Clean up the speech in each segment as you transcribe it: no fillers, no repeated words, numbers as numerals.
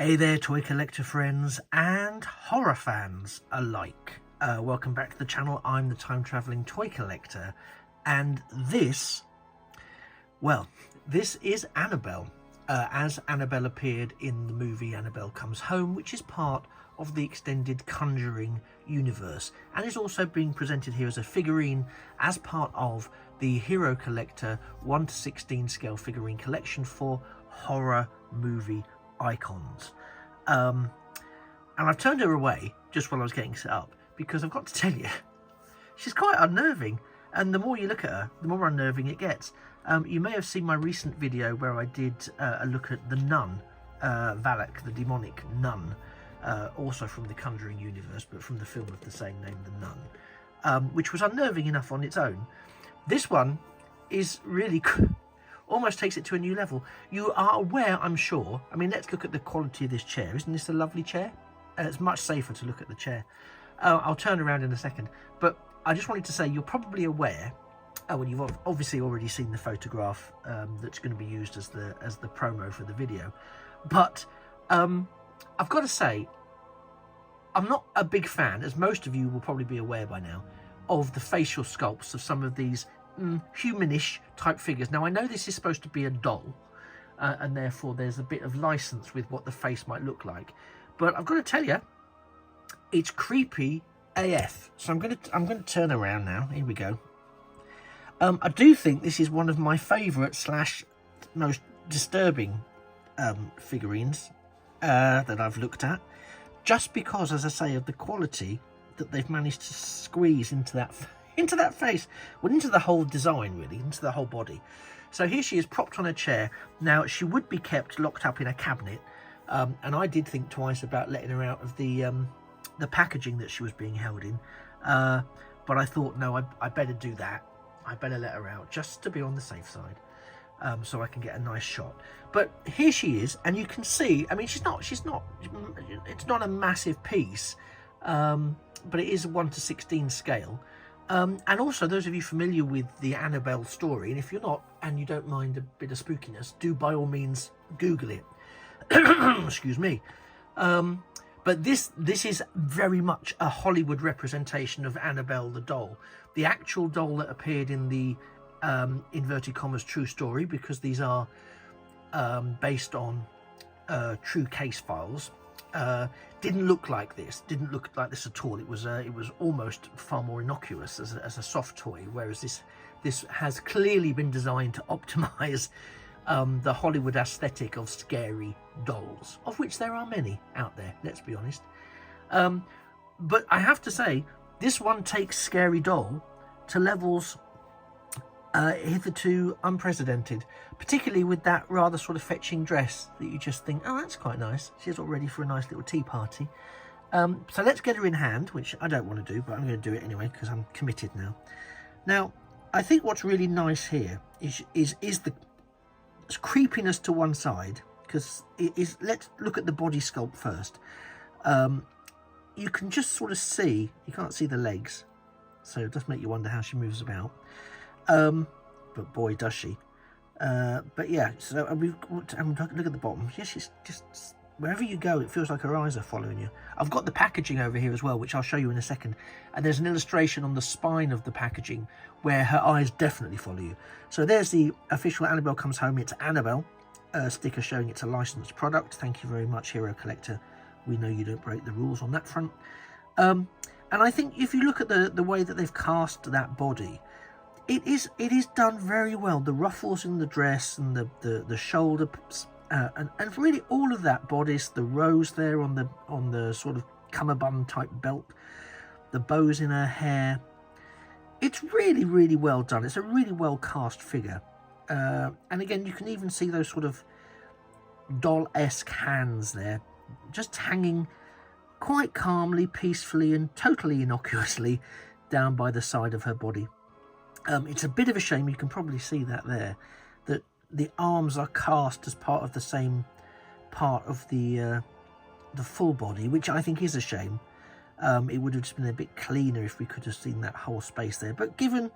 Hey there, toy collector friends and horror fans alike. Welcome back to the channel. I'm the time-traveling toy collector, and this is Annabelle, as Annabelle appeared in the movie Annabelle Comes Home, which is part of the extended Conjuring universe, and is also being presented here as a figurine as part of the Hero Collector 1:16 scale figurine collection for horror movie icons. And I've turned her away just while I was getting set up because I've got to tell you, she's quite unnerving, and the more you look at her, the more unnerving it gets. You may have seen my recent video where I did a look at the nun, Valak, the demonic nun, also from the Conjuring universe, but from the film of the same name, The Nun, which was unnerving enough on its own. This one is really almost takes it to a new level. You are aware, I'm sure, I mean, let's look at the quality of this chair. Isn't this a lovely chair? It's much safer to look at the chair. I'll turn around in a second, but I just wanted to say you're probably aware, well, you've obviously already seen the photograph that's going to be used as the promo for the video, but I've got to say, I'm not a big fan, as most of you will probably be aware by now, of the facial sculpts of some of these humanish type figures. Now, I know this is supposed to be a doll, and therefore there's a bit of license with what the face might look like, but I've got to tell you, it's creepy AF. So I'm going to turn around now. Here we go. I do think this is one of my favourite / most disturbing figurines that I've looked at, just because, as I say, of the quality that they've managed to squeeze into that face, well, into the whole design, really, into the whole body. So here she is, propped on a chair. Now, she would be kept locked up in a cabinet, and I did think twice about letting her out of the packaging that she was being held in, but I thought, no, I better do that. I better let her out, just to be on the safe side, so I can get a nice shot. But here she is, and you can see, I mean, it's not a massive piece, but it is a 1:16 scale. And also, those of you familiar with the Annabelle story, and if you're not, and you don't mind a bit of spookiness, do by all means Google it. Excuse me. But this is very much a Hollywood representation of Annabelle the doll. The actual doll that appeared in the inverted commas true story, because these are based on true case files, didn't look like this. Didn't look like this at all. It was almost far more innocuous as a soft toy, whereas this has clearly been designed to optimize the Hollywood aesthetic of scary dolls, of which there are many out there, let's be honest. But I have to say, this one takes scary doll to levels hitherto unprecedented, particularly with that rather sort of fetching dress that you just think, oh, that's quite nice. She's all ready for a nice little tea party. So let's get her in hand, which I don't want to do, but I'm going to do it anyway because I'm committed now. Now, I think what's really nice here is the creepiness to one side, because it is. Let's look at the body sculpt first. You can just sort of see, you can't see the legs, so it does make you wonder how she moves about. But boy, does she. But yeah, so look at the bottom. Yeah, she's just, wherever you go, it feels like her eyes are following you. I've got the packaging over here as well, which I'll show you in a second. And there's an illustration on the spine of the packaging where her eyes definitely follow you. So there's the official Annabelle Comes Home. It's Annabelle sticker showing it's a licensed product. Thank you very much, Hero Collector. We know you don't break the rules on that front. And I think if you look at the way that they've cast that body, it is done very well. The ruffles in the dress and the shoulder, and really all of that bodice, the rose there on the sort of cummerbund type belt, the bows in her hair. It's really, really well done. It's a really well cast figure. And again, you can even see those sort of doll-esque hands there, just hanging quite calmly, peacefully, and totally innocuously down by the side of her body. It's a bit of a shame, you can probably see that there, that the arms are cast as part of the same part of the full body, which I think is a shame. It would have just been a bit cleaner if we could have seen that whole space there. But given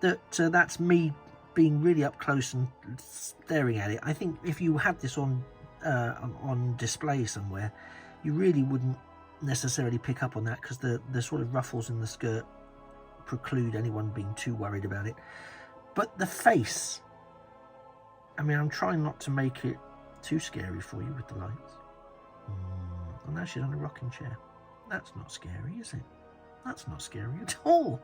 that that's me being really up close and staring at it, I think if you had this on on display somewhere, you really wouldn't necessarily pick up on that, because the sort of ruffles in the skirt preclude anyone being too worried about it. But the face, I mean, I'm trying not to make it too scary for you with the lights. And now she's on a rocking chair. That's not scary, is it? That's not scary at all.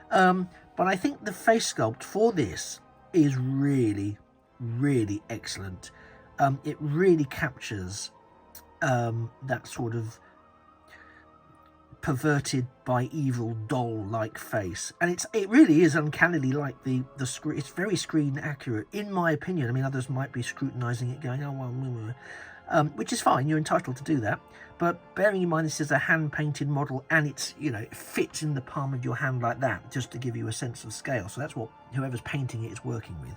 But I think the face sculpt for this is really, really excellent. It really captures that sort of perverted by evil doll-like face, and it really is uncannily like the screen. It's very screen accurate, in my opinion. I mean, others might be scrutinizing it, going, oh well, which is fine, you're entitled to do that, but bearing in mind this is a hand-painted model, and it's, you know, it fits in the palm of your hand like that, just to give you a sense of scale. So that's what whoever's painting it is working with.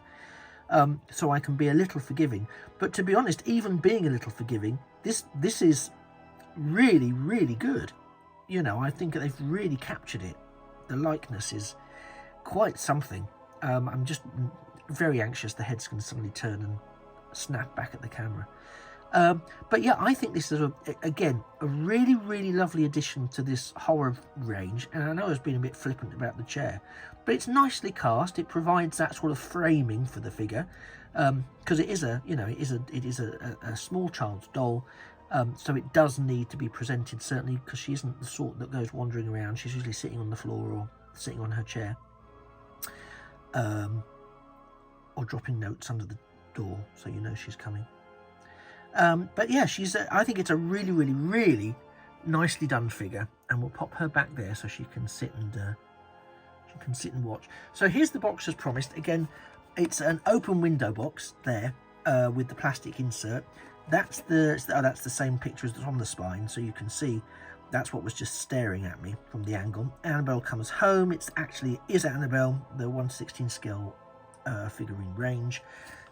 So I can be a little forgiving, but to be honest, even being a little forgiving, this is really, really good. You know, I think they've really captured it. The likeness is quite something. I'm just very anxious the head's going to suddenly turn and snap back at the camera. But yeah, I think this is, again, a really, really lovely addition to this horror range. And I know I've been a bit flippant about the chair, but it's nicely cast. It provides that sort of framing for the figure, because it is a small child's doll. So it does need to be presented, certainly, because she isn't the sort that goes wandering around. She's usually sitting on the floor or sitting on her chair, or dropping notes under the door, so you know she's coming. But yeah, I think it's a really, really, really nicely done figure, and we'll pop her back there so she can sit and watch. So here's the box as promised. Again, it's an open window box there, with the plastic insert. That's the same picture as on the spine, so you can see that's what was just staring at me from the angle. Annabelle comes home. It is Annabelle, the 1/16 scale figurine range.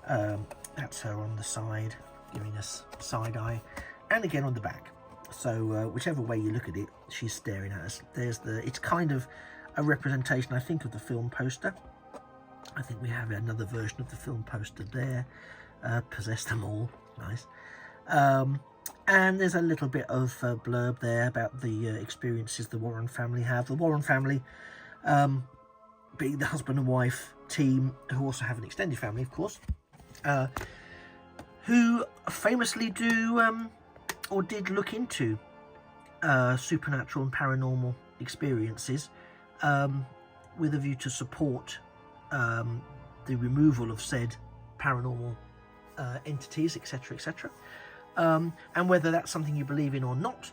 That's her on the side, giving us side eye, and again on the back. So whichever way you look at it, she's staring at us. It's kind of a representation, I think, of the film poster. I think we have another version of the film poster there. Possess them all. Nice. And there's a little bit of blurb there about the experiences the Warren family have. The Warren family being the husband and wife team, who also have an extended family, of course, who famously do or did look into supernatural and paranormal experiences, with a view to support the removal of said paranormal entities, etc., etc. And whether that's something you believe in or not,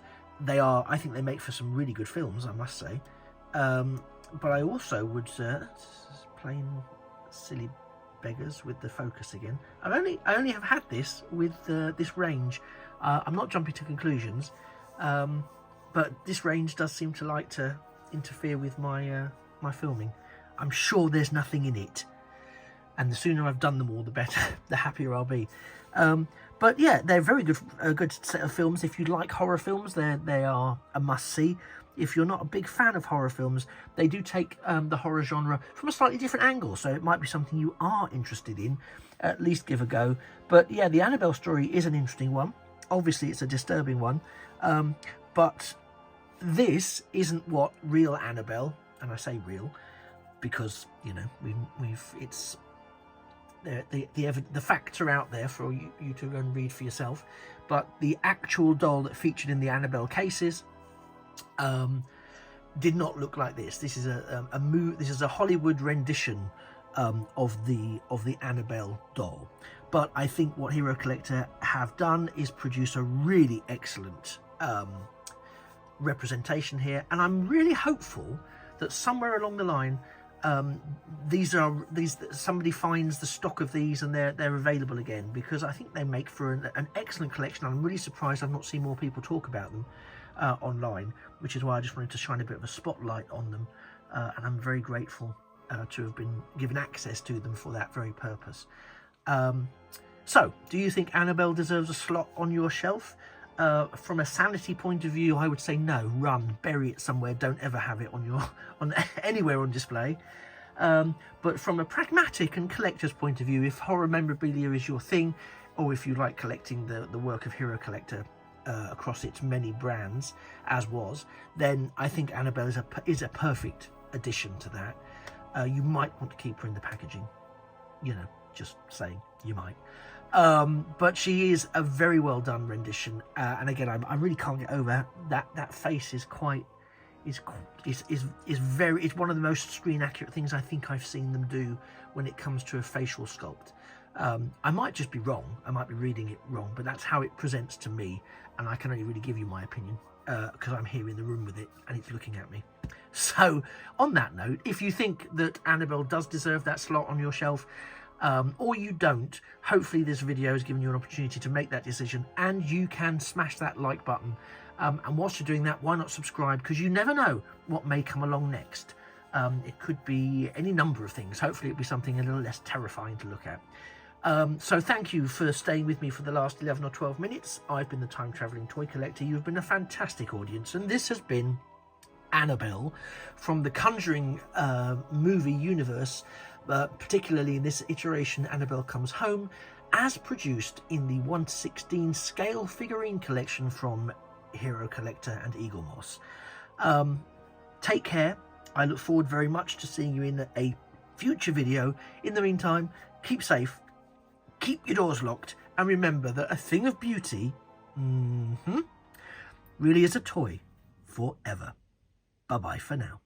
I think they make for some really good films, I must say. But I also would plain silly beggars with the focus again. I only have had this with this range. I'm not jumping to conclusions, but this range does seem to like to interfere with my my filming. I'm sure there's nothing in it, and the sooner I've done them all, the better, the happier I'll be. But yeah, they're very good, a good set of films. If you like horror films, they are a must-see. If you're not a big fan of horror films, they do take the horror genre from a slightly different angle, so it might be something you are interested in. At least give a go. But yeah, the Annabelle story is an interesting one. Obviously, it's a disturbing one, but this isn't what real Annabelle, and I say real because, you know, it's the facts are out there for you to go and read for yourself. But the actual doll that featured in the Annabelle cases did not look like this. This is a Hollywood rendition of the Annabelle doll. But I think what Hero Collector have done is produce a really excellent representation here, and I'm really hopeful that somewhere along the line somebody finds the stock of these and they're available again, because I think they make for an excellent collection. I'm really surprised I've not seen more people talk about them online, which is why I just wanted to shine a bit of a spotlight on them, and I'm very grateful to have been given access to them for that very purpose. So, do you think Annabelle deserves a slot on your shelf? From a sanity point of view, I would say no. Run, bury it somewhere. Don't ever have it on anywhere on display. But from a pragmatic and collector's point of view, if horror memorabilia is your thing, or if you like collecting the work of Hero Collector across its many brands, as was, then I think Annabelle is a perfect addition to that. You might want to keep her in the packaging, you know, just saying, you might. But she is a very well done rendition, and again, I really can't get over that face is quite is very, it's one of the most screen accurate things I think I've seen them do when it comes to a facial sculpt. I might just be wrong, I might be reading it wrong, but that's how it presents to me, and I can only really give you my opinion because I'm here in the room with it and it's looking at me. So on that note, if you think that Annabelle does deserve that slot on your shelf, or you don't, hopefully this video has given you an opportunity to make that decision, and you can smash that like button. And whilst you're doing that, why not subscribe, because you never know what may come along next. It could be any number of things. Hopefully it'll be something a little less terrifying to look at. So thank you for staying with me for the last 11 or 12 minutes. I've been the Time Travelling Toy Collector. You've been a fantastic audience, and this has been Annabelle from the Conjuring movie universe, particularly in this iteration, Annabelle Comes Home, as produced in the 1/16 scale figurine collection from Hero Collector and Eaglemoss. Take care. I look forward very much to seeing you in a future video. In the meantime, keep safe, keep your doors locked, and remember that a thing of beauty really is a toy forever. Bye-bye for now.